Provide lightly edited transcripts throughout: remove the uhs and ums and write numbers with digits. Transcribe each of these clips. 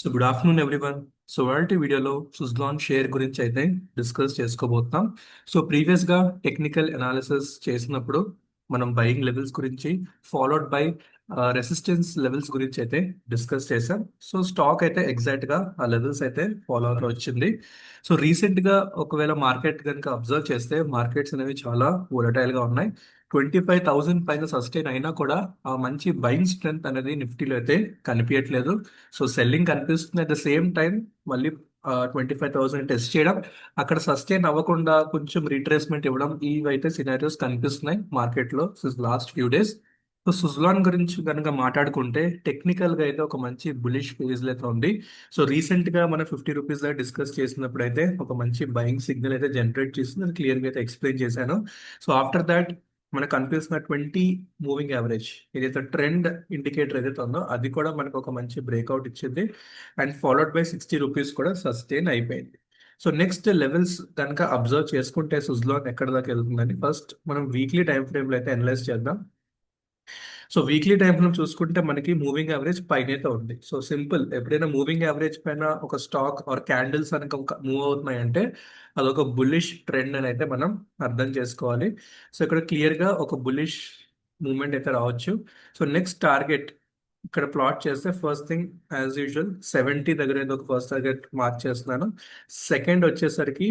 So good afternoon everyone. So వాటి వీడియోలో Suzlon share గురించి అయితే డిస్కస్ చేసుకోబోతున్నాం. సో ప్రీవియస్గా టెక్నికల్ అనాలిసిస్ చేసినప్పుడు మనం బయింగ్ లెవెల్స్ గురించి ఫాలోడ్ బై రెసిస్టెన్స్ లెవెల్స్ గురించి అయితే డిస్కస్ చేసాం. సో స్టాక్ అయితే ఎగ్జాక్ట్ గా ఆ లెవెల్స్ అయితే ఫాలో అవుతూ వచ్చింది. సో రీసెంట్ గా ఒకవేళ మార్కెట్ కనుక అబ్జర్వ్ చేస్తే మార్కెట్స్ అనేవి చాలా వోలటైల్ గా ఉన్నాయి. 25,000 పైన సస్టైన్ అయినా కూడా ఆ మంచి బయింగ్ స్ట్రెంత్ అనేది నిఫ్టీలో అయితే కనిపించట్లేదు. సో సెల్లింగ్ కనిపిస్తుంది. అట్ ద సేమ్ టైం మళ్ళీ 25,000 టెస్ట్ చేయడం, అక్కడ సస్టైన్ అవ్వకుండా కొంచెం రీట్రేస్మెంట్ ఇవ్వడం, ఇవైతే సినారియోస్ కనిపిస్తున్నాయి మార్కెట్ లో last few days. So Suzlon గురించి కనుక మాట్లాడుకుంటే టెక్నికల్ గా అయితే ఒక మంచి బులిష్ ఫేజ్ అయితే ఉంది. సో రీసెంట్ గా మన 50 రూపీస్ దగ్గర డిస్కస్ చేసినప్పుడు అయితే ఒక మంచి బయింగ్ సిగ్నల్ అయితే జనరేట్ చేసింది. అది క్లియర్ గా అయితే ఎక్స్ప్లెయిన్ చేశాను. సో ఆఫ్టర్ దాట్ మనకు కనిపిస్తున్న 20 మూవింగ్ యావరేజ్ ఏదైతే ట్రెండ్ ఇండికేటర్ ఏదైతే ఉందో అది కూడా మనకు ఒక మంచి బ్రేక్అవుట్ ఇచ్చింది. అండ్ ఫాలోడ్ బై 60 రూపీస్ కూడా సస్టైన్ అయిపోయింది. సో నెక్స్ట్ లెవెల్స్ కనుక అబ్జర్వ్ చేసుకుంటే సుజ్లాన్ ఎక్కడ దాకా వెళ్తుందని ఫస్ట్ మనం వీక్లీ టైం ఫ్రేమ్ లో అయితే అనలైజ్ చేద్దాం. సో వీక్లీ టైం ఫ్రేమ్ చూసుకుంటే మనకి మూవింగ్ యావరేజ్ పైన అయితే ఉంది. సో సింపుల్, ఎప్పుడైనా మూవింగ్ యావరేజ్ పైన ఒక స్టాక్ ఆర్ క్యాండిల్స్ కనుక మూవ్ అవుతున్నాయంటే అదొక బుల్లిష్ ట్రెండ్ అని అయితే మనం అర్థం చేసుకోవాలి. సో ఇక్కడ క్లియర్ గా ఒక బుల్లిష్ మూవ్మెంట్ అయితే రావచ్చు. సో నెక్స్ట్ టార్గెట్ ఇక్కడ ప్లాట్ చేస్తే ఫస్ట్ థింగ్ యాజ్ యూజువల్ 70 దగ్గర ఏదో ఒక ఫస్ట్ టార్గెట్ మార్క్ చేస్తున్నాను. సెకండ్ వచ్చేసరికి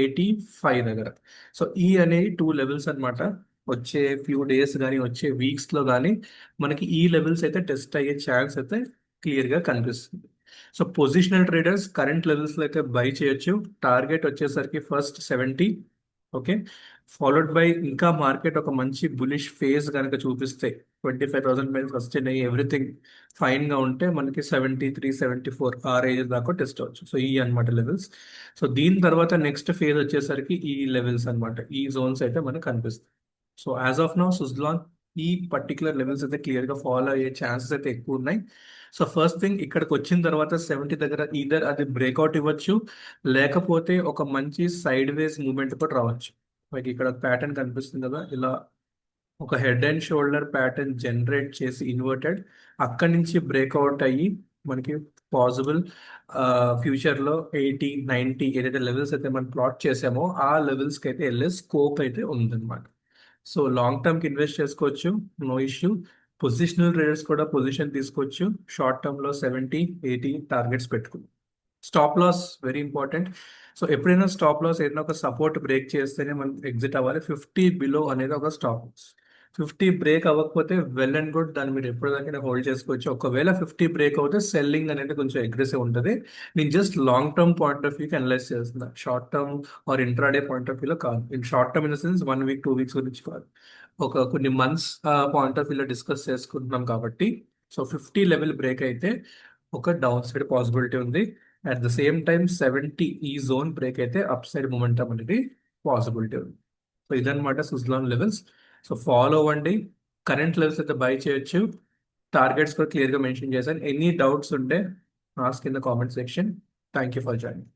85 దగ్గర. సో ఈ అనేవి టూ లెవెల్స్ అన్నమాట. వచ్చే ఫ్యూ డేస్ కానీ వచ్చే వీక్స్ లో కానీ మనకి ఈ లెవెల్స్ అయితే టెస్ట్ అయ్యే ఛాన్స్ అయితే క్లియర్ గా కనిపిస్తుంది. So positional traders current levels లో అయితే బై చేయొచ్చు. టార్గెట్ వచ్చేసరికి ఫస్ట్ 70, ఓకే, ఫాలోడ్ బై ఇంకా మార్కెట్ ఒక మంచి బులిష్ ఫేజ్ కనుక చూపిస్తే 25,000 పైన సస్టైన్ అయ్యి ఎవ్రీథింగ్ ఫైన్ గా ఉంటే మనకి 73, 74 ఆ రేంజ్ దాకా టెస్ట్ అవచ్చు. సో ఈ అన్నమాట లెవెల్స్. సో దీని తర్వాత నెక్స్ట్ ఫేజ్ వచ్చేసరికి ఈ లెవెల్స్ అన్నమాట, ఈ జోన్స్ అయితే మనకు కనిపిస్తాయి. So as of now Suzlon ఈ పర్టికులర్ లెవెల్స్ అయితే క్లియర్ గా ఫాలో అయ్యే ఛాన్సెస్ అయితే ఎక్కువ ఉన్నాయి. సో ఫస్ట్ థింగ్ ఇక్కడికి వచ్చిన తర్వాత 70 దగ్గర ఈధర్ అది బ్రేక్అవుట్ ఇవ్వచ్చు, లేకపోతే ఒక మంచి సైడ్ వేస్ మూవ్మెంట్ కూడా రావచ్చు. లైక్ ఇక్కడ ప్యాటర్న్ కనిపిస్తుంది కదా, ఇలా ఒక head and shoulder pattern generate చేసి ఇన్వర్టెడ్ అక్కడి నుంచి బ్రేక్అవుట్ అయ్యి మనకి పాసిబుల్ ఫ్యూచర్ లో 80, 90 ఏదైతే లెవెల్స్ అయితే మనం ప్లాట్ చేసామో ఆ లెవెల్స్ కి అయితే వెళ్ళే స్కోప్ అయితే ఉందన్నమాట. సో లాంగ్ టర్మ్ కి ఇన్వెస్ట్ చేసుకోవచ్చు, నో ఇష్యూ. పొజిషనల్ ట్రేడర్స్ కూడా పొజిషన్ తీసుకోవచ్చు. షార్ట్ టర్మ్ లో 70, 80 టార్గెట్స్ పెట్టుకుని stop loss very important. So ఎప్పుడైనా స్టాప్ లాస్ ఏదైనా ఒక సపోర్ట్ బ్రేక్ చేస్తేనే మనం ఎగ్జిట్ అవ్వాలి. 50 బిలో అనేది ఒక స్టాప్ లాస్. 50 బ్రేక్ అవ్వకపోతే వెల్ అండ్ గుడ్, దాన్ని మీరు ఎప్పటిదాకా హోల్డ్ చేసుకోవచ్చు. ఒకవేళ 50 బ్రేక్ అవుతే సెల్లింగ్ అనేది కొంచెం అగ్రెసివ్ ఉంటుంది. నేను just long term point of వ్యూకి అనలైజ్ చేస్తున్నా, short term or intraday point of వ్యూలో కాదు. In short term in the sense 1 week 2 weeks గురించి కాదు, ఒక కొన్ని మంత్స్ పాయింట్ ఆఫ్ వ్యూలో డిస్కస్ చేసుకుంటున్నాం కాబట్టి. సో 50 లెవెల్ బ్రేక్ అయితే ఒక డౌన్ సైడ్ పాసిబిలిటీ ఉంది. అట్ ద సేమ్ టైం 70 ఈ జోన్ బ్రేక్ అయితే అప్ సైడ్ మూమెంటం అనేది పాసిబిలిటీ ఉంది. సో ఇదన్నమాట సుజ్లాన్ లెవెల్స్. సో ఫాలో అవ్వండి. కరెంట్ లెవెల్స్ అయితే బై చేయొచ్చు. టార్గెట్స్ కూడా క్లియర్ గా మెన్షన్ చేశాను. ఎనీ డౌట్స్ ఉంటే ask in the comment section. Thank you for joining.